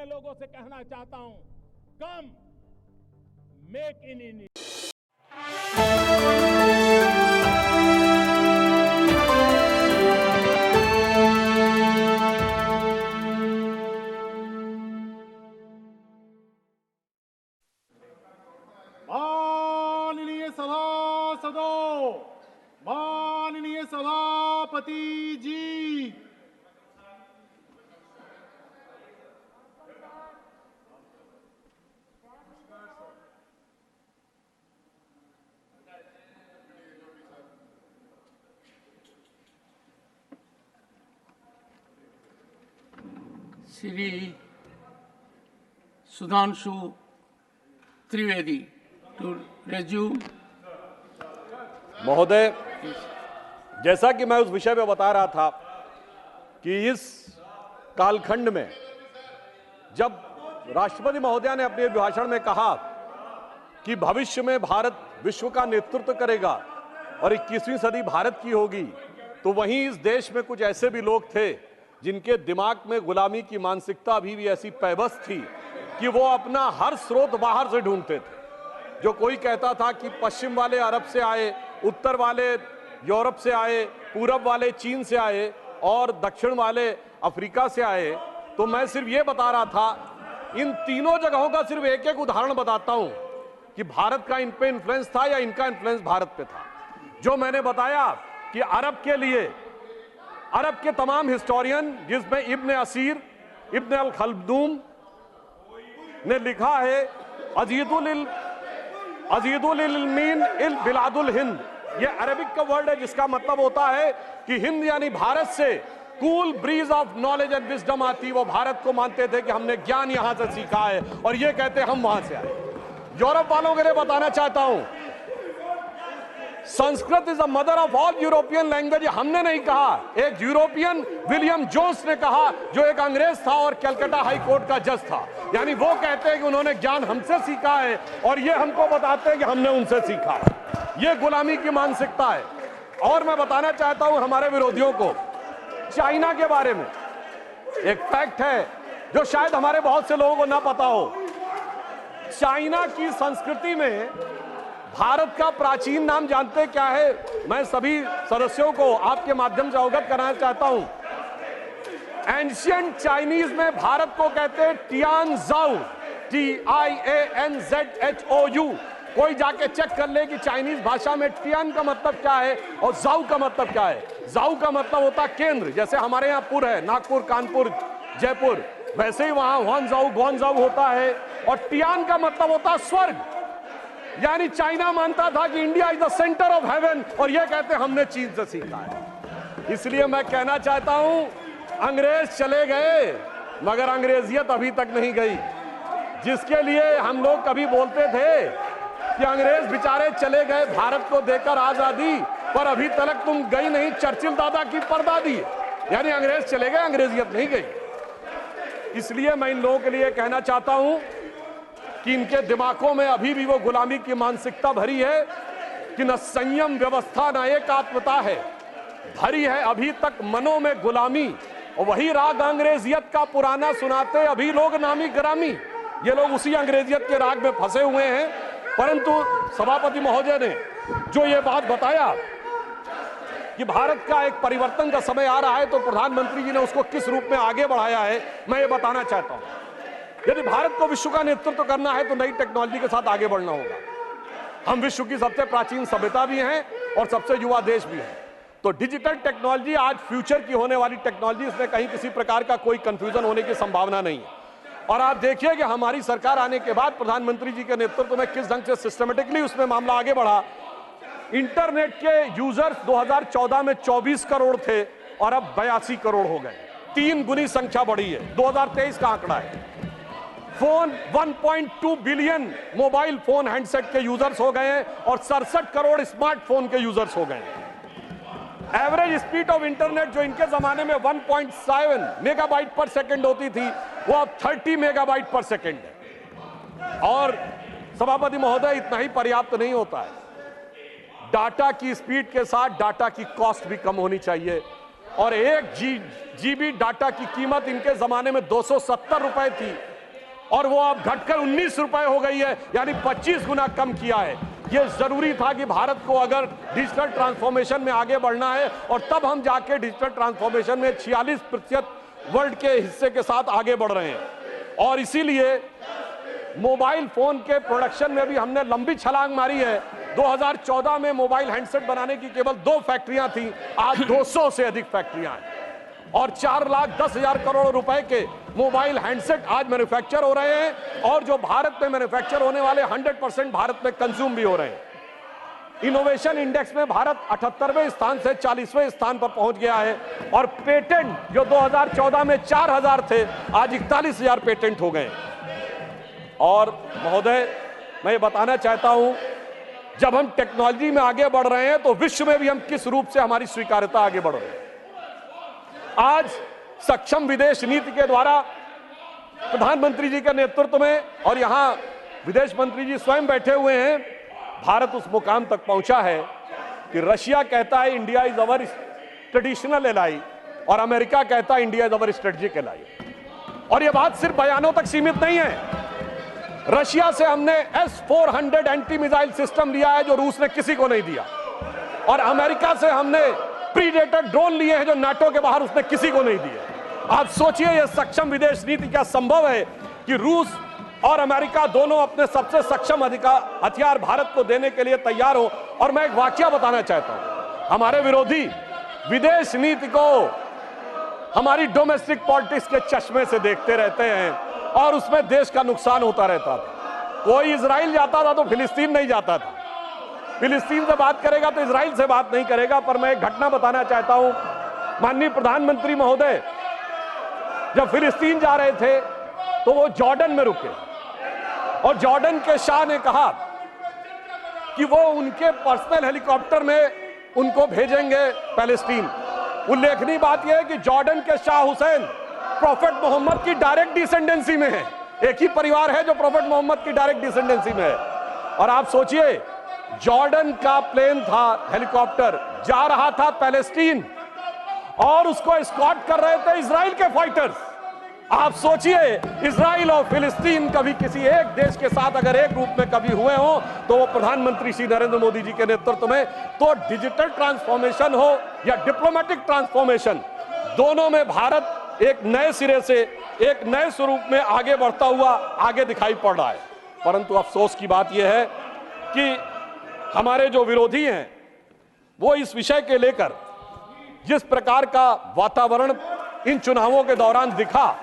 लोगों से कहना चाहता हूं, कम मेक इन इंडिया। माननीय सभासदों, माननीय सभापति जी, श्री सुधांशु त्रिवेदी टू रेज्यूम। महोदय, जैसा कि मैं उस विषय में बता रहा था कि इस कालखंड में जब राष्ट्रपति महोदय ने अपने भाषण में कहा कि भविष्य में भारत विश्व का नेतृत्व करेगा और 21वीं सदी भारत की होगी, तो वहीं इस देश में कुछ ऐसे भी लोग थे जिनके दिमाग में गुलामी की मानसिकता अभी भी ऐसी पैबस थी कि वो अपना हर स्रोत बाहर से ढूंढते थे। जो कोई कहता था कि पश्चिम वाले अरब से आए, उत्तर वाले यूरोप से आए, पूरब वाले चीन से आए और दक्षिण वाले अफ्रीका से आए, तो मैं सिर्फ ये बता रहा था, इन तीनों जगहों का सिर्फ एक एक उदाहरण बताता हूं कि भारत का इन पे इन्फ्लुएंस था या इनका इन्फ्लुएंस भारत पे था। जो मैंने बताया कि अरब के लिए अरब के तमाम हिस्टोरियन, जिसमें इब्न असीर, इब्न अल खल्दूम ने लिखा है अजीदुल इल्मीन इल बिलादुल हिंद, ये अरबिक का वर्ड है जिसका मतलब होता है कि हिंद यानी भारत से cool bridge of knowledge and wisdom आती। वो भारत को मानते थे कि हमने ज्ञान यहां से सीखा है और ये कहते हम वहां से आए। यूरोप वालों के लिए बताना चाहता हूं, Sanskrit is the mother of all European language. हमने नहीं कहा, एक यूरोपियन विलियम जोन्स ने कहा, जो एक अंग्रेज था और कलकत्ता हाई कोर्ट का जज था। यानी वो कहते हैं कि उन्होंने ज्ञान हमसे सीखा है और ये हमको बताते हैं कि हमने उनसे सीखा है। ये गुलामी की मानसिकता है। और मैं बताना चाहता हूं हमारे विरोधियों को चाइना के बारे में एक फैक्ट है जो शायद हमारे बहुत से लोगों को ना पता हो। चाइना की संस्कृति में भारत का प्राचीन नाम जानते क्या है? मैं सभी सदस्यों को आपके माध्यम से अवगत कराना चाहता हूं। एंशियंट चाइनीज में भारत को कहते हैं टियानजाओ, TIANZHOU। कोई जाके चेक कर ले कि चाइनीज भाषा में टियान का मतलब क्या है और जाऊ का मतलब क्या है। जाऊ का मतलब होता है केंद्र, जैसे हमारे यहाँ पुर है, नागपुर, कानपुर, जयपुर, वैसे ही वहां हुआनजाऊ, गुआनजाऊ होता है। और टियान का मतलब होता है स्वर्ग। यानी चाइना मानता था कि India is the centre of haven और यह कहते हमने चीन से सीखा है। इसलिए मैं कहना चाहता हूं, अंग्रेज चले गए मगर अंग्रेजियत अभी तक नहीं गई। जिसके लिए हम लोग कभी बोलते थे कि अंग्रेज बेचारे चले गए भारत को देकर आजादी, पर अभी तक तुम गई नहीं चर्चिल दादा की परदादी। यानी अंग्रेज चले गए, अंग्रेजियत नहीं गई। इसलिए मैं इन लोगों के लिए कहना चाहता हूं कि इनके दिमागों में अभी भी वो गुलामी की मानसिकता भरी है कि न संयम व्यवस्था न एकात्मता है, भरी है अभी तक मनों में गुलामी। और वही राग अंग्रेजियत का पुराना सुनाते अभी लोग नामी ग्रामी। ये लोग उसी अंग्रेजियत के राग में फंसे हुए हैं। परंतु सभापति महोदय ने जो ये बात बताया कि भारत का एक परिवर्तन का समय आ रहा है, तो प्रधानमंत्री जी ने उसको किस रूप में आगे बढ़ाया है, मैं ये बताना चाहता हूं। यदि भारत को विश्व का नेतृत्व करना है तो नई टेक्नोलॉजी के साथ आगे बढ़ना होगा। हम विश्व की सबसे प्राचीन सभ्यता भी हैं और सबसे युवा देश भी हैं। तो डिजिटल टेक्नोलॉजी आज फ्यूचर की होने वाली टेक्नोलॉजी, इसमें कहीं किसी प्रकार का कोई कंफ्यूजन होने की संभावना नहीं है। और आप देखिए कि हमारी सरकार आने के बाद प्रधानमंत्री जी के नेतृत्व में किस ढंग से सिस्टमेटिकली उसमें मामला आगे बढ़ा। इंटरनेट के यूजर्स 2014 में 24 करोड़ थे और अब 82 करोड़ हो गए, 3 गुनी संख्या बढ़ी है। 2023 का आंकड़ा है। Phone 1.2 billion mobile phone handset के यूजर्स हो गए हैं और 67 करोड़ स्मार्टफोन के यूजर्स हो गए हैं। एवरेज स्पीड ऑफ इंटरनेट जो इनके जमाने में 1.7 मेगाबाइट पर सेकंड होती थी, वो अब 30 मेगाबाइट पर सेकंड है। और सभापति महोदय, इतना ही पर्याप्त नहीं होता है। डाटा की स्पीड के साथ डाटा की कॉस्ट भी कम होनी चाहिए। और 1 GB डाटा की कीमत इनके जमाने में 270 रुपए थी, और वो अब घटकर 19 रुपए हो गई है, यानी 25 गुना कम किया है। ये जरूरी था कि भारत को अगर डिजिटल ट्रांसफॉर्मेशन में आगे बढ़ना है, और तब हम जाके डिजिटल ट्रांसफॉर्मेशन में 46% वर्ल्ड के हिस्से के साथ आगे बढ़ रहे हैं। और इसीलिए मोबाइल फोन के प्रोडक्शन में भी हमने लंबी छलांग मारी है। 2014 में मोबाइल हैंडसेट बनाने की केवल 2 फैक्ट्रियां थी, आज 200 से अधिक फैक्ट्रियां हैं, और 4,10,000 करोड़ रुपए के मोबाइल हैंडसेट आज मैन्युफैक्चर हो रहे हैं, और जो भारत में मैन्युफैक्चर होने वाले 100% भारत में कंज्यूम भी हो रहे हैं। इनोवेशन इंडेक्स में भारत 78वें स्थान से 40वें स्थान पर पहुंच गया है, और पेटेंट जो 2014 में 4,000 थे, आज 41,000 पेटेंट हो गए। और महोदय, मैं ये बताना चाहता हूं, जब हम टेक्नोलॉजी में आगे बढ़ रहे हैं तो विश्व में भी हम किस रूप से हमारी स्वीकार्यता आगे बढ़ रही है। आज सक्षम विदेश नीति के द्वारा प्रधानमंत्री जी के नेतृत्व में, और यहां विदेश मंत्री जी स्वयं बैठे हुए हैं, भारत उस मुकाम तक पहुंचा है कि रशिया कहता है India is our traditional ally, और अमेरिका कहता है India is our strategic ally. और यह बात सिर्फ बयानों तक सीमित नहीं है। रशिया से हमने S-400 एंटी मिसाइल सिस्टम लिया है जो रूस ने किसी को नहीं दिया, और अमेरिका से हमने प्रीडेटर ड्रोन लिए हैं जो नाटो के बाहर उसने किसी को नहीं दिए। आप सोचिए यह सक्षम विदेश नीति क्या संभव है कि रूस और अमेरिका दोनों अपने सबसे सक्षम हथियार भारत को देने के लिए तैयार हो। और मैं एक वाकया बताना चाहता हूं, हमारे विरोधी विदेश नीति को हमारी डोमेस्टिक पॉलिटिक्स के चश्मे से देखते रहते हैं, और उसमें देश का नुकसान होता रहता था। कोई इजराइल जाता था तो फिलिस्तीन नहीं जाता था, फिलिस्तीन से बात करेगा तो इजराइल से बात नहीं करेगा। पर मैं एक घटना बताना चाहता हूं, माननीय प्रधानमंत्री महोदय जब फिलिस्तीन जा रहे थे तो वो जॉर्डन में रुके, और जॉर्डन के शाह ने कहा कि वो उनके पर्सनल हेलीकॉप्टर में उनको भेजेंगे पैलेस्टीन। उल्लेखनीय बात यह है कि जॉर्डन के शाह हुसैन प्रोफेट मोहम्मद की डायरेक्ट डिसेंडेंसी में है, एक ही परिवार है जो प्रोफेट मोहम्मद की डायरेक्ट डिसेंडेंसी में है। और आप सोचिए, जॉर्डन का प्लेन था, हेलीकॉप्टर जा रहा था पैलेस्टीन, और उसको एस्कॉर्ट कर रहे थे इजराइल के फाइटर्स। आप सोचिए, इजराइल और फिलिस्तीन कभी किसी एक देश के साथ अगर एक रूप में कभी हुए हो तो वो प्रधानमंत्री श्री नरेंद्र मोदी जी के नेतृत्व में। तो डिजिटल ट्रांसफॉर्मेशन हो या डिप्लोमेटिक ट्रांसफॉर्मेशन, दोनों में भारत एक नए सिरे से, एक नए स्वरूप में आगे बढ़ता हुआ आगे दिखाई पड़ रहा है। परंतु अफसोस की बात यह है कि हमारे जो विरोधी हैं वो इस विषय के लेकर जिस प्रकार का वातावरण इन चुनावों के दौरान दिखा,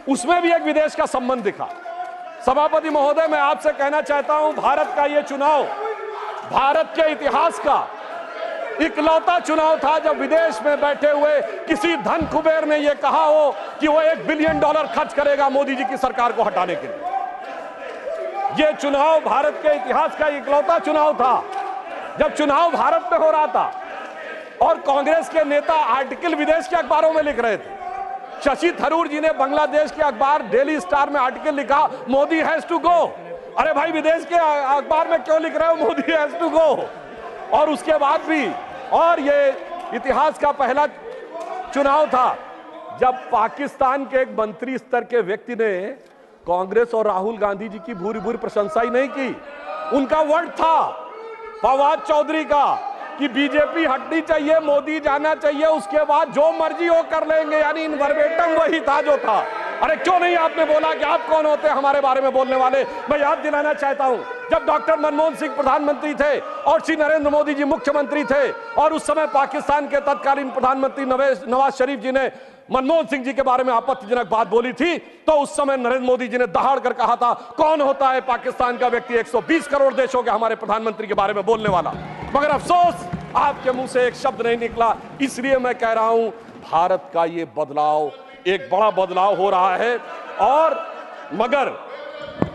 उसमें भी एक विदेश का संबंध दिखा। सभापति महोदय, मैं आपसे कहना चाहता हूं, भारत का यह चुनाव भारत के इतिहास का इकलौता चुनाव था जब विदेश में बैठे हुए किसी धन कुबेर ने यह कहा हो कि वो $1 बिलियन खर्च करेगा मोदी जी की सरकार को हटाने के लिए। यह चुनाव भारत के इतिहास का इकलौता चुनाव था जब चुनाव भारत में हो रहा था, और कांग्रेस के नेता आर्टिकल विदेश के अखबारों में लिख रहे थे। शशि थरूर जी ने बांग्लादेश के अखबार डेली स्टार में आर्टिकल लिखा, मोदी हैज टू गो। अरे भाई, विदेश के अखबार में क्यों लिख रहे हो मोदी हैज टू गो? और उसके बाद भी, और ये इतिहास का पहला चुनाव था जब पाकिस्तान के एक मंत्री स्तर के व्यक्ति ने कांग्रेस और राहुल गांधी जी की भूरी भूरी प्रशंसा ही नहीं की। उनका वर्ड था फवाद चौधरी का कि बीजेपी हटनी चाहिए, मोदी जाना चाहिए, उसके बाद जो मर्जी हो कर लेंगे, यानी इन वर्बेटम वही था जो था। अरे क्यों नहीं आपने बोला कि आप कौन होते हैं हमारे बारे में बोलने वाले? मैं याद दिलाना चाहता हूं, जब डॉक्टर मनमोहन सिंह प्रधानमंत्री थे और श्री नरेंद्र मोदी जी मुख्यमंत्री थे, और उस समय पाकिस्तान के तत्कालीन प्रधानमंत्री नवाज शरीफ जी ने मनमोहन सिंह जी के बारे में आपत्तिजनक बात बोली थी, तो उस समय नरेंद्र मोदी जी ने दहाड़ कर कहा था, कौन होता है पाकिस्तान का व्यक्ति 120 करोड़ देशों के हमारे प्रधानमंत्री के बारे में बोलने वाला? मगर अफसोस, आपके मुंह से एक शब्द नहीं निकला। इसलिए मैं कह रहा हूं, भारत का ये बदलाव, एक बड़ा बदलाव हो रहा है। और मगर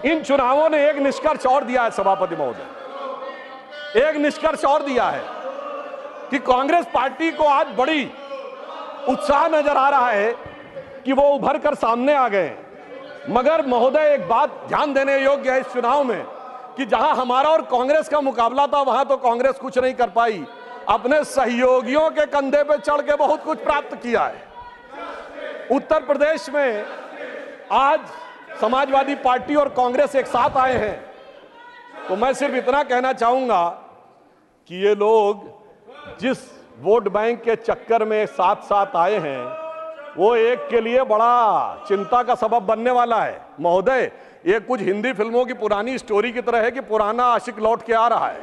इन चुनावों ने एक निष्कर्ष और दिया है सभापति महोदय, एक निष्कर्ष और दिया है कि कांग्रेस पार्टी को आज बड़ी उत्साह नजर आ रहा है कि वो उभर कर सामने आ गए। मगर महोदय, एक बात ध्यान देने योग्य है इस चुनाव में कि जहां हमारा और कांग्रेस का मुकाबला था, वहां तो कांग्रेस कुछ नहीं कर पाई, अपने सहयोगियों के कंधे पे चढ़ के बहुत कुछ प्राप्त किया है। उत्तर प्रदेश में आज समाजवादी पार्टी और कांग्रेस एक साथ आए हैं, तो मैं सिर्फ इतना कहना चाहूंगा कि ये लोग जिस वोट बैंक के चक्कर में साथ साथ आए हैं वो एक के लिए बड़ा चिंता का सबब बनने वाला है। महोदय, ये कुछ हिंदी फिल्मों की पुरानी स्टोरी की तरह है कि पुराना आशिक लौट के आ रहा है।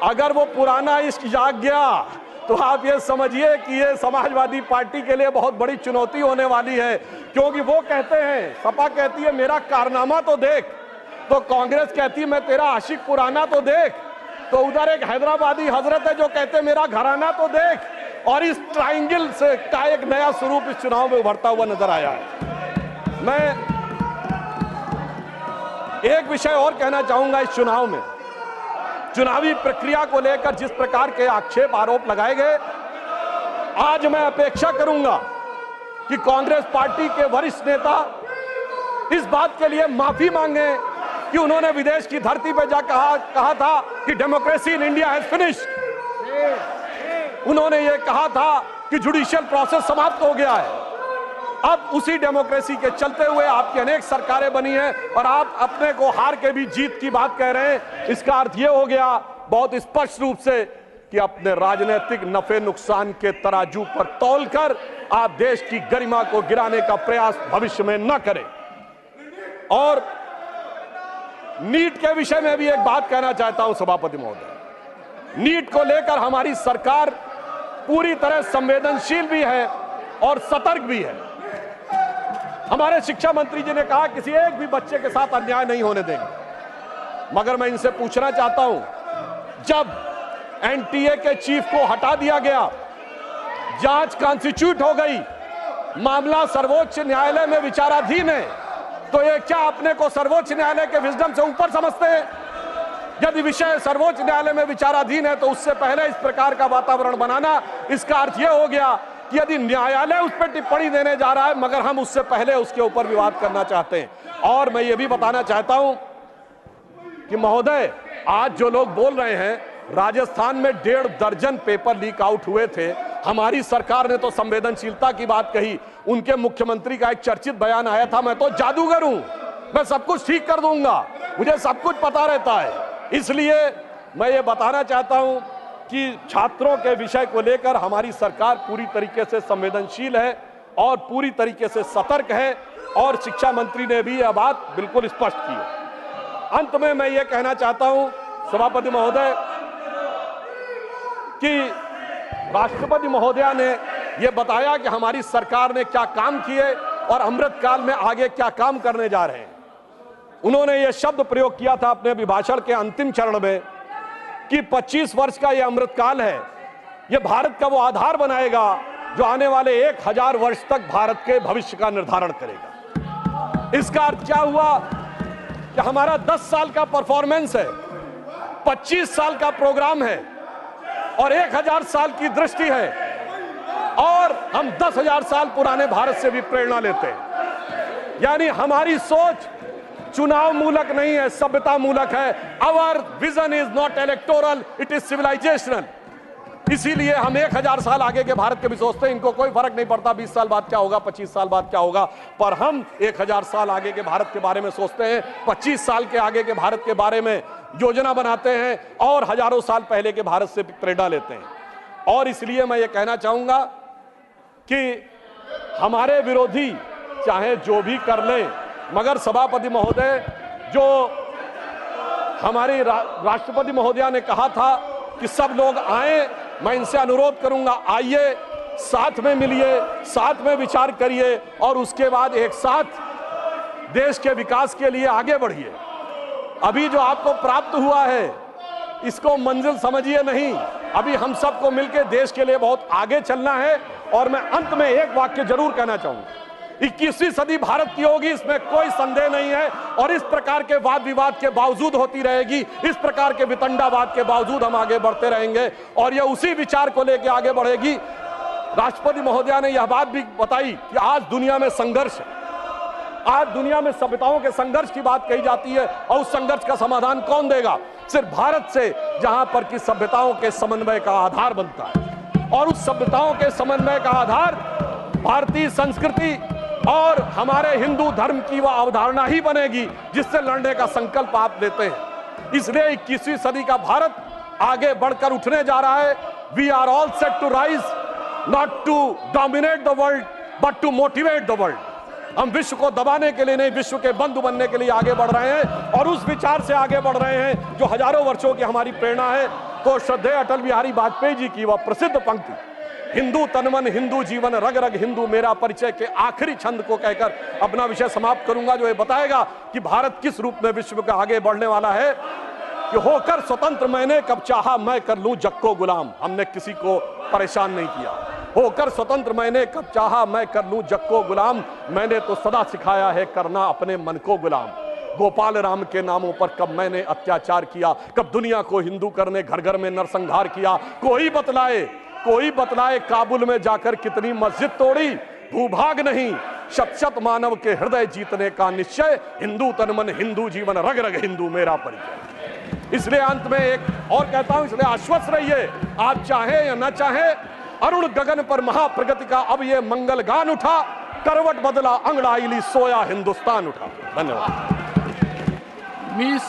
अगर वो पुराना इश्क जाग गया तो आप ये समझिए कि ये समाजवादी पार्टी के लिए बहुत बड़ी चुनौती होने वाली है, क्योंकि वो कहते हैं, सपा कहती है मेरा कारनामा तो देख, तो कांग्रेस कहती है मैं तेरा आशिक पुराना तो देख, तो उधर एक हैदराबादी हजरत है जो कहते हैं मेरा घराना तो देख, और इस ट्रायंगल से का एक नया स्वरूप इस चुनाव में उभरता हुआ नजर आया है। मैं एक विषय और कहना चाहूंगा, इस चुनाव में चुनावी प्रक्रिया को लेकर जिस प्रकार के आक्षेप आरोप लगाए गए, आज मैं अपेक्षा करूंगा कि कांग्रेस पार्टी के वरिष्ठ नेता इस बात के लिए माफी मांगे कि उन्होंने विदेश की धरती पर जा कहा था कि democracy in India has finished. उन्होंने ये कहा था कि जुडिशियल प्रोसेस समाप्त हो गया है। अब उसी डेमोक्रेसी के चलते हुए आपकी अनेक सरकारें बनी हैं और आप अपने को हार के भी जीत की बात कह रहे हैं। इसका अर्थ यह हो गया बहुत स्पष्ट रूप से कि अपने राजनीतिक नफे नुकसान के तराजू पर तौलकर आप देश की गरिमा को गिराने का प्रयास भविष्य में न करें। और नीट के विषय में भी एक बात कहना चाहता हूं सभापति महोदय, नीट को लेकर हमारी सरकार पूरी तरह संवेदनशील भी है और सतर्क भी है। हमारे शिक्षा मंत्री जी ने कहा किसी एक भी बच्चे के साथ अन्याय नहीं होने देंगे, मगर मैं इनसे पूछना चाहता हूं, जब एनटीए के चीफ को हटा दिया गया, जांच कॉन्स्टिट्यूट हो गई, मामला सर्वोच्च न्यायालय में विचाराधीन है, तो ये क्या अपने को सर्वोच्च न्यायालय के विजडम से ऊपर समझते हैं? यदि विषय सर्वोच्च न्यायालय में विचाराधीन है तो उससे पहले इस प्रकार का वातावरण बनाना, इसका अर्थ यह हो गया कि यदि न्यायालय उस पर टिप्पणी देने जा रहा है मगर हम उससे पहले उसके ऊपर विवाद करना चाहते हैं। और मैं ये भी बताना चाहता हूं कि महोदय, आज जो लोग बोल रहे हैं, राजस्थान में 1.5 दर्जन पेपर लीक आउट हुए थे, हमारी सरकार ने तो संवेदनशीलता की बात कही। उनके मुख्यमंत्री का एक चर्चित बयान आया था, मैं तो जादूगर हूं, मैं सब कुछ ठीक कर दूंगा, मुझे सब कुछ पता रहता है। इसलिए मैं ये बताना चाहता हूं कि छात्रों के विषय को लेकर हमारी सरकार पूरी तरीके से संवेदनशील है और पूरी तरीके से सतर्क है, और शिक्षा मंत्री ने भी यह बात बिल्कुल स्पष्ट की है। अंत में मैं ये कहना चाहता हूं सभापति महोदय कि राष्ट्रपति महोदया ने यह बताया कि हमारी सरकार ने क्या काम किए और अमृतकाल में आगे क्या काम करने जा रहे हैं। उन्होंने यह शब्द प्रयोग किया था अपने अभिभाषण के अंतिम चरण में कि 25 वर्ष का यह अमृतकाल है, यह भारत का वो आधार बनाएगा जो आने वाले 1000 वर्ष तक भारत के भविष्य का निर्धारण करेगा। इसका अर्थ क्या हुआ कि हमारा 10 साल का परफॉर्मेंस है, 25 साल का प्रोग्राम है और 1000 साल की दृष्टि है, और हम 10,000 साल पुराने भारत से भी प्रेरणा लेते हैं। यानी हमारी सोच चुनाव मूलक नहीं है, सभ्यता मूलक है। Our vision is not electoral, it is civilisational. इसीलिए हम 1000 साल आगे के भारत के भी सोचते हैं। इनको कोई फर्क नहीं पड़ता 20 साल बाद क्या होगा, 25 साल बाद क्या होगा, पर हम 1000 साल आगे के भारत के बारे में सोचते हैं, 25 साल के आगे के भारत के बारे में योजना बनाते हैं और हजारों साल पहले के भारत से प्रेरणा लेते हैं। और इसलिए मैं ये कहना चाहूंगा कि हमारे विरोधी चाहे जो भी कर लें, मगर सभापति महोदय, जो हमारी राष्ट्रपति महोदया ने कहा था कि सब लोग आए, मैं इनसे अनुरोध करूंगा, आइए, साथ में मिलिए, साथ में विचार करिए और उसके बाद एक साथ देश के विकास के लिए आगे बढ़िए। अभी जो आपको प्राप्त हुआ है इसको मंजिल समझिए नहीं, अभी हम सबको मिलकर देश के लिए बहुत आगे चलना है। और मैं अंत में एक वाक्य जरूर कहना चाहूंगा, 21वीं सदी भारत की होगी, इसमें कोई संदेह नहीं है, और इस प्रकार के वाद विवाद के बावजूद होती रहेगी, इस प्रकार के वितंडावाद के बावजूद हम आगे बढ़ते रहेंगे और यह उसी विचार को लेकर आगे बढ़ेगी। राष्ट्रपति महोदया ने यह बात भी बताई कि आज दुनिया में संघर्ष है, आज दुनिया में सभ्यताओं के संघर्ष की बात कही जाती है, और उस संघर्ष का समाधान कौन देगा? सिर्फ भारत से, जहां पर कि सभ्यताओं के समन्वय का आधार बनता है। और उस सभ्यताओं के समन्वय का आधार भारतीय संस्कृति, और हमारे हिंदू धर्म की वह अवधारणा ही बनेगी जिससे लड़ने का संकल्प आप लेते हैं। इसलिए 21वीं सदी का भारत आगे बढ़कर उठने जा रहा है। We are all set to rise, not to dominate the world but to motivate the world. हम विश्व को दबाने के लिए नहीं, विश्व के बंधु बनने के लिए आगे बढ़ रहे हैं और उस विचार से आगे बढ़ रहे हैं जो हजारों वर्षों की हमारी प्रेरणा है। तो श्रद्धेय अटल बिहारी वाजपेयी जी की वह प्रसिद्ध पंक्ति, हिंदू तनमन हिंदू जीवन रग रग हिंदू मेरा परिचय, के आखिरी छंद को कहकर अपना विषय समाप्त करूंगा, जो ये बताएगा कि भारत किस रूप में विश्व के आगे बढ़ने वाला है। कि होकर स्वतंत्र मैंने कब चाहा मैं कर लूं जग को गुलाम। हमने किसी को परेशान नहीं किया। होकर स्वतंत्र मैंने कब चाहा मैं कर लूं जग को गुलाम, मैंने तो सदा सिखाया है करना अपने मन को गुलाम। गोपाल राम के नामों पर कब मैंने अत्याचार किया, कब दुनिया को हिंदू करने घर घर में नरसंहार किया। कोई बतलाए काबुल में जाकर कितनी मस्जिद तोड़ी। भूभाग नहीं शत शत मानव के हृदय जीतने का निश्चय, हिंदू तनमन हिंदू जीवन रग रग हिंदू मेरा परिचय। इसलिए अंत में एक और कहता हूं, इसलिए आश्वस्त रहिए, आप चाहें या न चाहें, अरुण गगन पर महाप्रगति का अब ये मंगल गान उठा, करवट बदला अंगड़ाई ली सोया हिंदुस्तान उठा। धन्यवाद। मिस